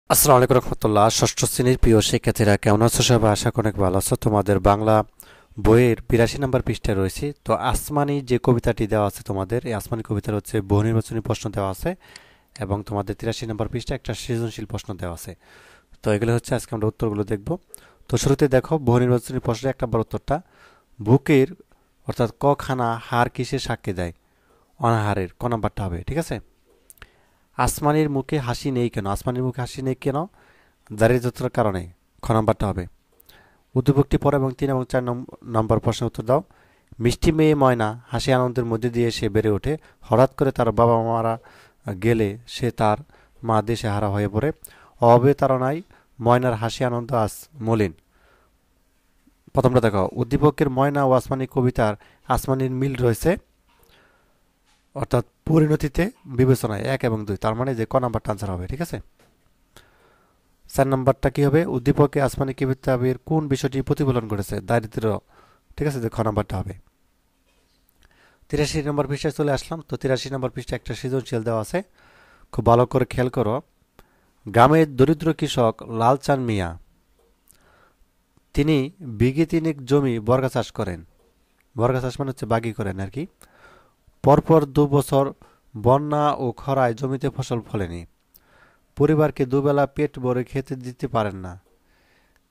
আসসালামু আলাইকুম রহমতুল্লাহ। ষষ্ঠ শ্রেণীর প্রিয় শিক্ষার্থীরা কেমন আছো? সবাই আশা করি অনেক ভালো আছো। তোমাদের বাংলা বইয়ের 82 নম্বর পৃষ্ঠায় রয়েছে। তো আসমানি যে কবিতাটি দেওয়া আছে তোমাদের, এই আসমানি কবিতার হচ্ছে বহু নির্বাচনী প্রশ্ন দেওয়া আছে এবং তোমাদের 83 নম্বর পৃষ্ঠায় একটা সৃজনশীল প্রশ্ন দেওয়া আছে। তো এগুলো হচ্ছে আজকে আমরা উত্তরগুলো দেখব। তো শুরুতে দেখো বহু নির্বাচনী প্রশ্নের 1 নম্বর উত্তরটা, বুকের অর্থাৎ ক খানা হার কিসের সাক্ষী দেয়? অনাহারের। ক নাম্বারটা হবে, ঠিক আছে। আসমানির মুখে হাসি নেই কেন? আসমানির মুখে হাসি নেই কেন? দারিদ্রতার কারণে। খ নাম্বারটা হবে। উদ্দীপকটি পড়ো এবং 3 এবং 4 নম্বর প্রশ্নের উত্তর দাও। মিষ্টি মেয়ে ময়না হাসি আনন্দের মধ্যে দিয়ে সে বেড়ে ওঠে। হঠাৎ করে তার বাবা মারা গেলে সে তার মা দেশে হারা হয়ে পড়ে। অভাবে তাড়নায় ময়নার হাসি আনন্দ আজ মলিন। প্রথমটা দেখো, উদ্দীপকের ময়না ও আসমানি কবিতার আসমানির মিল রয়েছে, অর্থাৎ পরিণতিতে বিবেচনায় 1 এবং 2, তার মানে যে ক নাম্বারটা আনসার হবে, ঠিক আছে। 4 নাম্বারটা কি হবে? উদ্দীপকে আসমানি কবিতার কোন বিষয়টি প্রতিফলন করেছে? দারিদ্র্য, ঠিক আছে, যে খ নাম্বারটা হবে। 83 নম্বর পৃষ্ঠায় চলে আসলাম। তো 83 নম্বর পৃষ্ঠায় একটা সৃজনশীল দেওয়া আছে, খুব ভালো করে খেয়াল করো। গ্রামের দরিদ্র কৃষক লালচাঁদ মিয়া, তিনি বিঘে তিনেক জমি বর্গা চাষ করেন। বর্গা চাষ মানে হচ্ছে বাগি করেন আর কি। পরপর 2 বছর বন্যা ও খরায় জমিতে ফসল ফলেনি। পরিবারকে দুবেলা পেট ভরে খেতে দিতে পারেন না।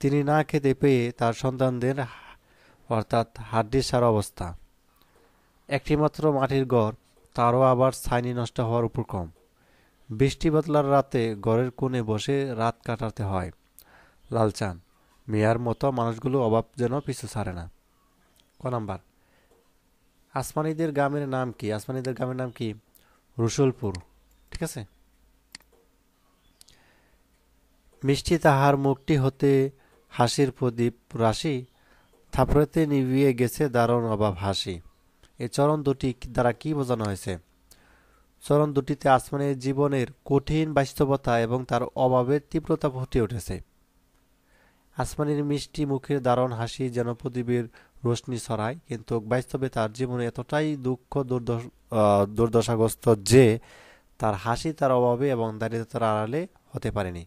তিনি না খেতে পেয়ে তার সন্তানদের অর্থাৎ হাড্ডিসার অবস্থা। একটিমাত্র মাটির ঘর, তারও আবার ছাইনি নষ্ট হওয়ার উপক্রম। বৃষ্টি বাদলার রাতে ঘরের কোণে বসে রাত কাটাতে হয়। লালচাঁদ মিয়ার মতো মানুষগুলো অভাব যেন পিছু ছাড়ে না। ক নাম্বার, আসমানিদের গ্রামের নাম কি? আসমানিদের গ্রামের নাম কি? রসুলপুর, ঠিক আছে। মিষ্টি তাহার মুখটি হতে হাসির প্রদীপ রাশি, থাপড়েতে নিভিয়ে গেছে দারুণ অভাব হাসি। এই চরণ দুটি দ্বারা কি বোঝানো হয়েছে? চরণ দুটিতে আসমানের জীবনের কঠিন বাস্তবতা এবং তার অভাবের তীব্রতা ফুটে উঠেছে। আসমানের মিষ্টি মুখের দারুণ হাসি যেন প্রদীপের রোশনি ছড়ায়, কিন্তু বাস্তবে তার জীবনে এতটাই দুঃখ দুর্দশাগ্রস্ত যে তার হাসি তার অভাবে এবং দারিদ্রতার আড়ালে হতে পারেনি।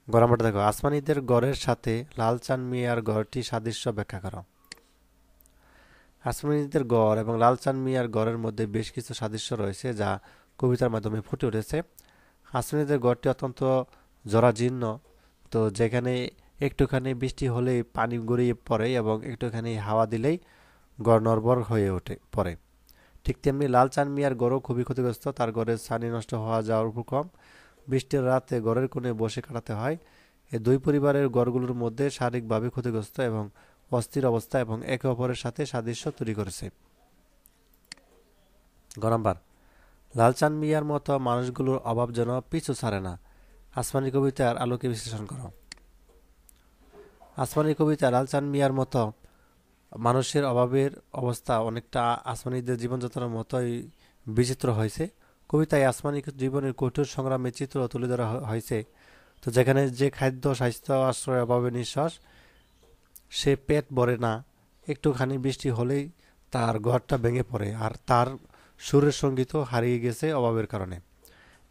গড়ামাটা দেখো, আসমানিদের গড়ের সাথে লালচাঁদ মিয়ার গড়টি সাদৃশ্য ব্যাখ্যা করো। আসমানিদের গড় এবং লালচাঁদ মিয়ার গড়ের মধ্যে বেশ কিছু সাদৃশ্য রয়েছে যা কবিতার মাধ্যমে ফুটে উঠেছে। আসমানিদের গড়টি অত্যন্ত জরাজীর্ণ, তো যেখানে একটুখানি বৃষ্টি হলেই পানি গড়িয়ে পড়ে এবং একটুখানি হাওয়া দিলেই গড় নড়বড় হয়ে ওঠে পড়ে। ঠিক তেমনি লালচাঁদ মিয়ার গড়ও খুবই ক্ষতিগ্রস্ত, তার গড়ের ছানি নষ্ট হওয়া যাওয়ার উপক্রম। বৃষ্টির রাতে গড়ের কোণে বসে কাটাতে হয়। এই দুই পরিবারের গড়গুলোর মধ্যে শারীরিকভাবে ক্ষতিগ্রস্ত এবং অস্থির অবস্থা এবং একে অপরের সাথে সাদৃশ্য তৈরি করেছে। গ নাম্বার, লালচাঁদ মিয়ার মতো মানুষগুলোর অভাব যেন পিছু ছাড়ে না। আসমানি কবিতার আলোকে বিশ্লেষণ করো। আসমানি কবিতায় লালচাঁদ মিয়ার মতো মানুষের অভাবের অবস্থা অনেকটা আসমানিদের জীবনযাত্রার মতোই বিচিত্র হয়েছে। কবিতায় আসমানি জীবনের কঠোর সংগ্রামের চিত্র তুলে ধরা হয়েছে। তো যেখানে যে খাদ্য স্বাস্থ্য আশ্রয় অভাবে নিঃশ্বাস, সে পেট ভরে না, একটুখানি বৃষ্টি হলেই তার ঘরটা ভেঙে পড়ে, আর তার সুরের সঙ্গীতও হারিয়ে গেছে অভাবের কারণে।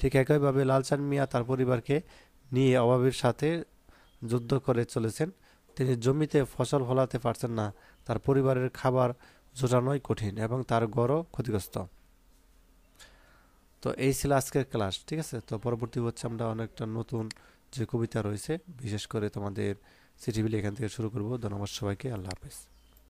ঠিক একইভাবে লালচাঁদ মিয়া তার পরিবারকে নিয়ে অভাবের সাথে যুদ্ধ করে চলেছেন। তিনি জমিতে ফসল ফলাতে পারছেন না, তার পরিবারের খাবার জোটানোই কঠিন এবং তার ঘরও ক্ষতিগ্রস্ত। তো এই ছিল আজকের ক্লাস, ঠিক আছে। তো পরবর্তী হচ্ছে আমরা অনেকটা নতুন যে কবিতা রয়েছে, বিশেষ করে তোমাদের চিঠিগুলি এখান থেকে শুরু করব। ধন্যবাদ সবাইকে, আল্লাহ হাফেজ।